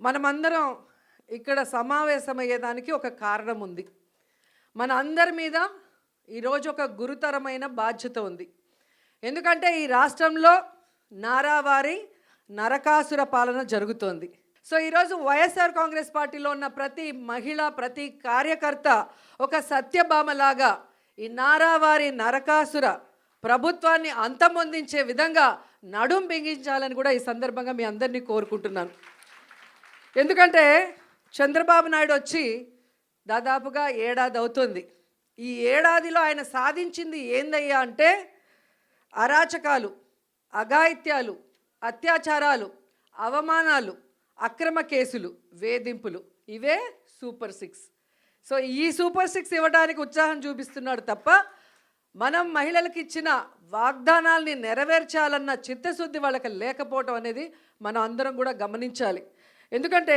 మనమందరం ఇక్కడ సమావేశమయ్యేదానికి ఒక కారణం ఉంది. మన అందరి మీద ఈరోజు ఒక గురుతరమైన బాధ్యత ఉంది. ఎందుకంటే ఈ రాష్ట్రంలో నారావారి నరకాసుర పాలన జరుగుతోంది. సో ఈరోజు వైఎస్ఆర్ కాంగ్రెస్ పార్టీలో ఉన్న ప్రతి మహిళ, ప్రతి కార్యకర్త ఒక సత్యభామలాగా ఈ నారావారి నరకాసుర ప్రభుత్వాన్ని అంతమొందించే విధంగా నడుం బిగించాలని కూడా ఈ సందర్భంగా మీ అందరినీ కోరుకుంటున్నాను. ఎందుకంటే చంద్రబాబు నాయుడు వచ్చి దాదాపుగా ఏడాది అవుతుంది. ఈ ఏడాదిలో ఆయన సాధించింది ఏందయ్యా అంటే అరాచకాలు, అఘాయిత్యాలు, అత్యాచారాలు, అవమానాలు, అక్రమ కేసులు, వేధింపులు, ఇవే సూపర్ 6. సో ఈ సూపర్ 6 ఇవ్వడానికి ఉత్సాహం చూపిస్తున్నాడు తప్ప మనం మహిళలకు ఇచ్చిన వాగ్దానాల్ని నెరవేర్చాలన్న చిత్తశుద్ధి వాళ్ళకి లేకపోవడం అనేది మనం అందరం కూడా గమనించాలి. ఎందుకంటే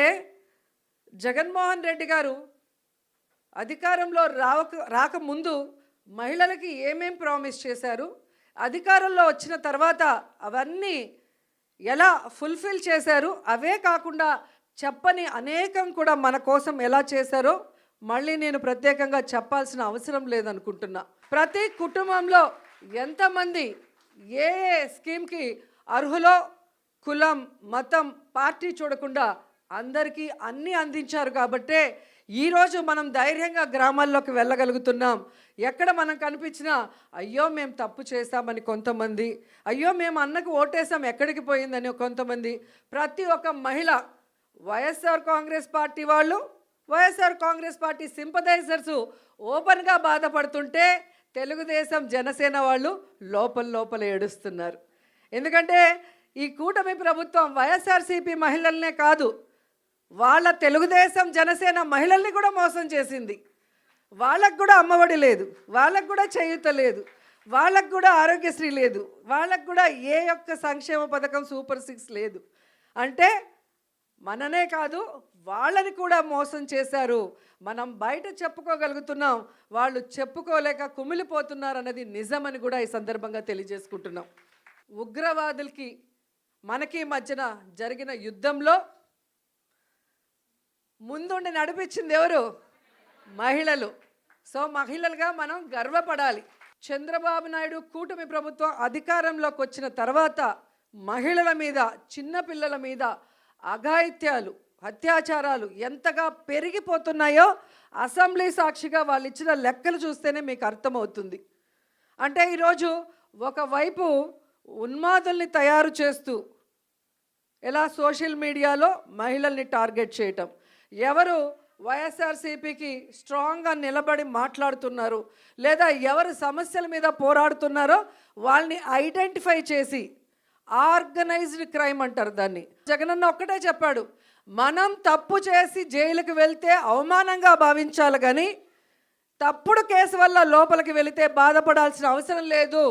జగన్మోహన్ రెడ్డి గారు అధికారంలో రాకముందు మహిళలకి ఏమేం ప్రామిస్ చేశారు, అధికారంలో వచ్చిన తర్వాత అవన్నీ ఎలా ఫుల్ఫిల్ చేశారు, అవే కాకుండా చెప్పని అనేకం కూడా మన కోసం ఎలా చేశారో మళ్ళీ నేను ప్రత్యేకంగా చెప్పాల్సిన అవసరం లేదనుకుంటున్నా. ప్రతి కుటుంబంలో ఎంతమంది ఏ ఏ స్కీమ్కి అర్హులో కులం, మతం, పార్టీ చూడకుండా అందరికీ అన్నీ అందించారు కాబట్టే ఈరోజు మనం ధైర్యంగా గ్రామాల్లోకి వెళ్ళగలుగుతున్నాం. ఎక్కడ మనం కనిపించినా అయ్యో మేము తప్పు చేశామని కొంతమంది, అయ్యో మేము అన్నకు ఓటేసాం ఎక్కడికి పోయిందని కొంతమంది, ప్రతి ఒక్క మహిళ వైఎస్ఆర్ కాంగ్రెస్ పార్టీ వాళ్ళు, వైఎస్ఆర్ కాంగ్రెస్ పార్టీ సింపథైజర్స్ ఓపెన్గా బాధపడుతుంటే తెలుగుదేశం, జనసేన వాళ్ళు లోపల ఏడుస్తున్నారు. ఎందుకంటే ఈ కూటమి ప్రభుత్వం వైఎస్ఆర్సీపీ మహిళలనే కాదు, వాళ్ళ తెలుగుదేశం, జనసేన మహిళల్ని కూడా మోసం చేసింది. వాళ్ళకు కూడా అమ్మఒడి లేదు, వాళ్ళకు కూడా చేయూత లేదు, వాళ్ళకు కూడా ఆరోగ్యశ్రీ లేదు, వాళ్ళకు కూడా ఏ ఒక్క సంక్షేమ పథకం సూపర్ 6 లేదు. అంటే మననే కాదు వాళ్ళని కూడా మోసం చేశారు. మనం బయట చెప్పుకోగలుగుతున్నాం, వాళ్ళు చెప్పుకోలేక కుమిలిపోతున్నారు అన్నది నిజమని కూడా ఈ సందర్భంగా తెలియజేసుకుంటున్నాం. ఉగ్రవాదులకి మనకి మధ్యన జరిగిన యుద్ధంలో ముందుండి నడిపించింది ఎవరు? మహిళలు. సో మహిళలుగా మనం గర్వపడాలి. చంద్రబాబు నాయుడు కూటమి ప్రభుత్వం అధికారంలోకి వచ్చిన తర్వాత మహిళల మీద, చిన్నపిల్లల మీద అఘాయిత్యాలు, అత్యాచారాలు ఎంతగా పెరిగిపోతున్నాయో అసెంబ్లీ సాక్షిగా వాళ్ళు ఇచ్చిన లెక్కలు చూస్తేనే మీకు అర్థమవుతుంది. అంటే ఈరోజు ఒకవైపు ఉన్మాదుల్ని తయారు చేస్తూ ఎలా సోషల్ మీడియాలో మహిళల్ని టార్గెట్ చేయటం, ఎవరు వైఎస్ఆర్సీపీకి స్ట్రాంగ్గా నిలబడి మాట్లాడుతున్నారు లేదా ఎవరు సమస్యల మీద పోరాడుతున్నారో వాళ్ళని ఐడెంటిఫై చేసి, ఆర్గనైజ్డ్ క్రైమ్ అంటారు దాన్ని. జగనన్న ఒక్కటే చెప్పాడు, మనం తప్పు చేసి జైలుకి వెళ్తే అవమానంగా భావించాలి కానీ తప్పుడు కేసు వల్ల లోపలికి వెళితే బాధపడాల్సిన అవసరం లేదు.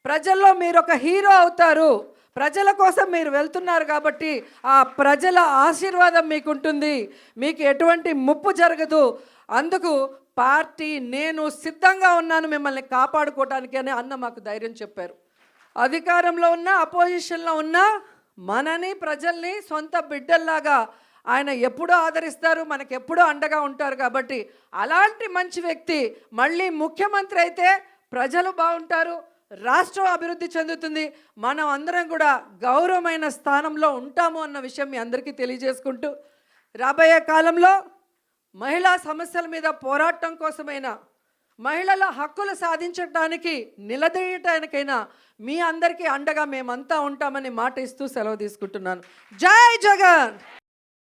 ప్రజల్లో మీరు ఒక హీరో అవుతారు. ప్రజల కోసం మీరు వెళ్తున్నారు కాబట్టి ఆ ప్రజల ఆశీర్వాదం మీకుంటుంది, మీకు ఎటువంటి ముప్పు జరగదు. అందుకు పార్టీ, నేను సిద్ధంగా ఉన్నాను మిమ్మల్ని కాపాడుకోవటానికి అని అన్న మాకు ధైర్యం చెప్పారు. అధికారంలో ఉన్న, అపోజిషన్లో ఉన్న మనని, ప్రజల్ని సొంత బిడ్డల్లాగా ఆయన ఎప్పుడూ ఆదరిస్తారు, మనకు ఎప్పుడూ అండగా ఉంటారు. కాబట్టి అలాంటి మంచి వ్యక్తి మళ్ళీ ముఖ్యమంత్రి అయితే ప్రజలు బాగుంటారు, రాష్ట్రం అభివృద్ధి చెందుతుంది, మనం అందరం కూడా గౌరవమైన స్థానంలో ఉంటాము అన్న విషయం మీ అందరికీ తెలియజేసుకుంటూ, రాబోయే కాలంలో మహిళా సమస్యల మీద పోరాటం కోసమైనా, మహిళల హక్కులు సాధించడానికి నిలదీయటానికైనా మీ అందరికీ అండగా మేమంతా ఉంటామని మాట ఇస్తూ సెలవు తీసుకుంటున్నాను. జై జగన్.